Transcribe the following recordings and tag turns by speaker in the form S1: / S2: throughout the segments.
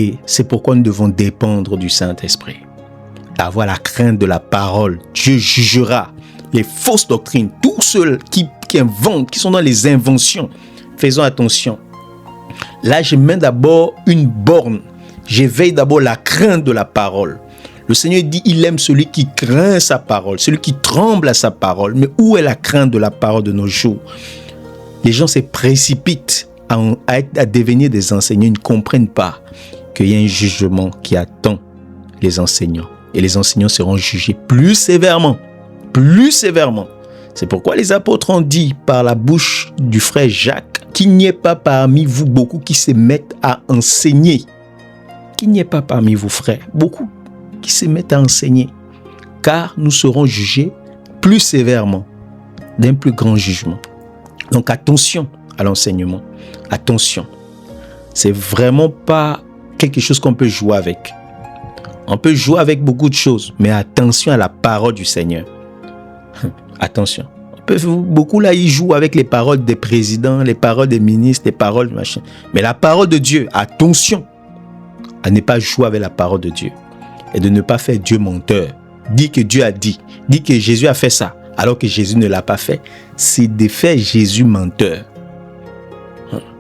S1: Et c'est pourquoi nous devons dépendre du Saint-Esprit. Avoir la crainte de la parole. Dieu jugera les fausses doctrines. Tous ceux qui inventent, qui sont dans les inventions. Faisons attention. Là, je mets d'abord une borne. J'éveille d'abord la crainte de la parole. Le Seigneur dit, il aime celui qui craint sa parole, celui qui tremble à sa parole. Mais où est la crainte de la parole de nos jours? Les gens se précipitent à devenir des enseignants. Ils ne comprennent pas qu'il y a un jugement qui attend les enseignants. Et les enseignants seront jugés plus sévèrement. Plus sévèrement. C'est pourquoi les apôtres ont dit par la bouche du frère Jacques qu'il n'y ait pas parmi vous beaucoup qui se mettent à enseigner. Qu'il n'y ait pas parmi vous, frères, beaucoup qui se mettent à enseigner. Car nous serons jugés plus sévèrement d'un plus grand jugement. Donc attention à l'enseignement. Attention. C'est vraiment pas quelque chose qu'on peut jouer avec. On peut jouer avec beaucoup de choses, mais attention à la parole du Seigneur. Attention. Beaucoup là, ils jouent avec les paroles des présidents, les paroles des ministres, les paroles de machin. Mais la parole de Dieu, attention à ne pas jouer avec la parole de Dieu et de ne pas faire Dieu menteur. Dit que Dieu a dit que Jésus a fait ça, alors que Jésus ne l'a pas fait. C'est de faire Jésus menteur.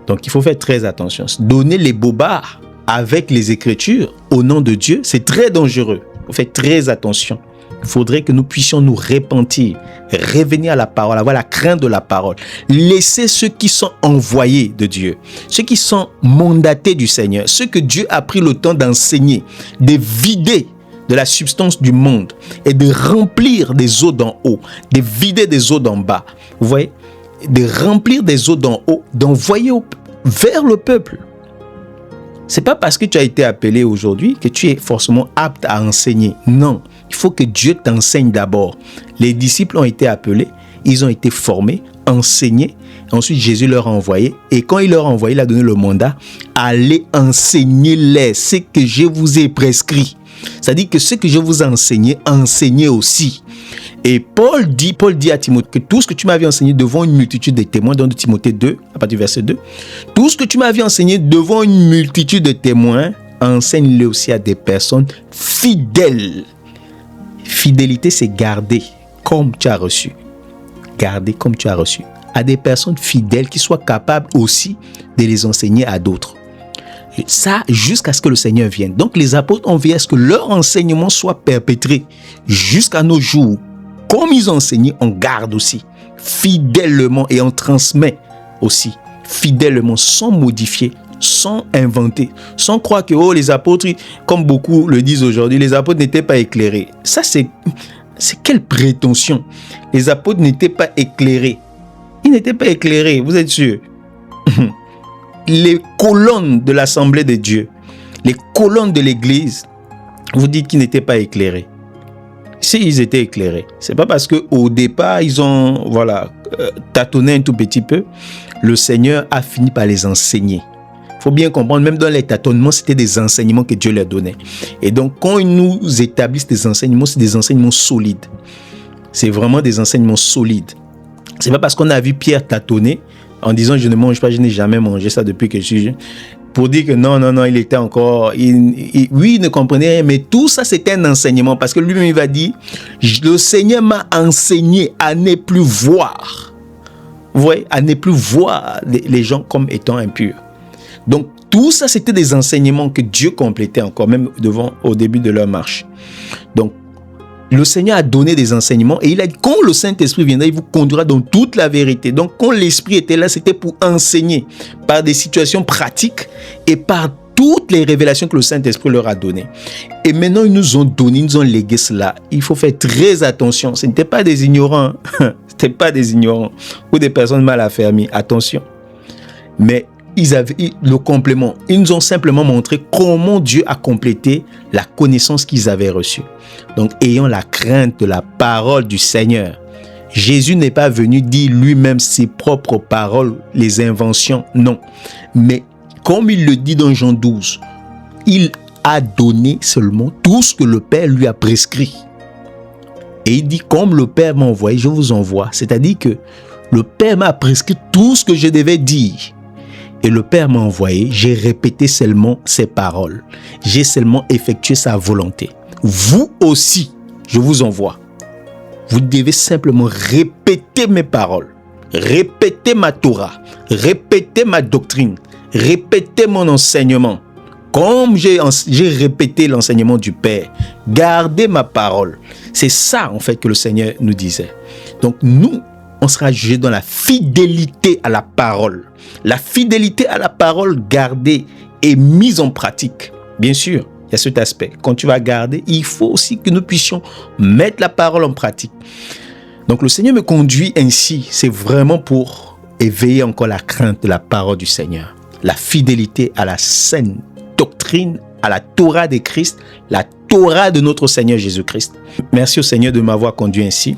S1: Donc il faut faire très attention. Donner les bobards avec les Écritures au nom de Dieu, c'est très dangereux. Il faut faire très attention. Il faudrait que nous puissions nous repentir, revenir à la parole, avoir la crainte de la parole. Laisser ceux qui sont envoyés de Dieu, ceux qui sont mandatés du Seigneur, ceux que Dieu a pris le temps d'enseigner, de vider de la substance du monde et de remplir des eaux d'en haut, de vider des eaux d'en bas. Vous voyez, de remplir des eaux d'en haut, d'envoyer vers le peuple. C'est pas parce que tu as été appelé aujourd'hui que tu es forcément apte à enseigner. Non, il faut que Dieu t'enseigne d'abord. Les disciples ont été appelés, ils ont été formés, enseignés. Ensuite, Jésus leur a envoyé. Et quand il leur a envoyé, il a donné le mandat. Allez enseigner-les ce que je vous ai prescrit. C'est-à-dire que ce que je vous ai enseigné, enseignez aussi. Et Paul dit à Timothée que tout ce que tu m'avais enseigné devant une multitude de témoins, dans Timothée 2, à partir du verset 2, tout ce que tu m'avais enseigné devant une multitude de témoins, enseigne-le aussi à des personnes fidèles. Fidélité, c'est garder comme tu as reçu. Garder comme tu as reçu. À des personnes fidèles qui soient capables aussi de les enseigner à d'autres. Et ça, jusqu'à ce que le Seigneur vienne. Donc, les apôtres ont veillé à ce que leur enseignement soit perpétré jusqu'à nos jours. Comme ils ont enseigné, on garde aussi. Fidèlement, et on transmet aussi. Fidèlement, sans modifier, sans inventer, sans croire que les apôtres, comme beaucoup le disent aujourd'hui, les apôtres n'étaient pas éclairés. Ça, c'est quelle prétention. Les apôtres n'étaient pas éclairés. Ils n'étaient pas éclairés, vous êtes sûr? Les colonnes de l'Assemblée de Dieu, les colonnes de l'Église, vous dites qu'ils n'étaient pas éclairés. Si ils étaient éclairés, c'est pas parce qu'au départ, ils ont tâtonné un tout petit peu. Le Seigneur a fini par les enseigner. Il faut bien comprendre, même dans les tâtonnements, c'était des enseignements que Dieu leur donnait. Et donc, quand ils nous établissent des enseignements, c'est des enseignements solides. C'est vraiment des enseignements solides. C'est pas parce qu'on a vu Pierre tâtonner en disant je ne mange pas, je n'ai jamais mangé ça depuis que je suis jeune, pour dire que non, il était encore, oui, il ne comprenait rien, mais tout ça c'était un enseignement, parce que lui-même il va dire, le Seigneur m'a enseigné à ne plus voir, vous voyez, à ne plus voir les gens comme étant impurs. Donc tout ça c'était des enseignements que Dieu complétait encore, même au début de leur marche. Donc le Seigneur a donné des enseignements et il a dit quand le Saint-Esprit viendra, il vous conduira dans toute la vérité. Donc quand l'Esprit était là, c'était pour enseigner par des situations pratiques et par toutes les révélations que le Saint-Esprit leur a données. Et maintenant, ils nous ont donné, ils nous ont légué cela. Il faut faire très attention. Ce n'était pas des ignorants. Ce n'était pas des ignorants ou des personnes mal affermies. Attention. Mais ils avaient le complément. Ils nous ont simplement montré comment Dieu a complété la connaissance qu'ils avaient reçue. Donc, ayant la crainte de la parole du Seigneur. Jésus n'est pas venu dire lui-même ses propres paroles, les inventions, non. Mais comme il le dit dans Jean 12, il a donné seulement tout ce que le Père lui a prescrit. Et il dit, comme le Père m'a envoyé, je vous envoie. C'est-à-dire que le Père m'a prescrit tout ce que je devais dire. et le Père m'a envoyé, j'ai répété seulement ses paroles. J'ai seulement effectué sa volonté. Vous aussi, je vous envoie. Vous devez simplement répéter mes paroles, répéter ma Torah, répéter ma doctrine, répéter mon enseignement. Comme j'ai répété l'enseignement du Père, gardez ma parole. C'est ça en fait que le Seigneur nous disait. Donc nous, on sera jugé dans la fidélité à la parole. La fidélité à la parole gardée et mise en pratique. Bien sûr, il y a cet aspect. Quand tu vas garder, il faut aussi que nous puissions mettre la parole en pratique. Donc le Seigneur me conduit ainsi. C'est vraiment pour éveiller encore la crainte de la parole du Seigneur. La fidélité à la saine doctrine, à la Torah de Christ, la Torah de notre Seigneur Jésus-Christ. Merci au Seigneur de m'avoir conduit ainsi.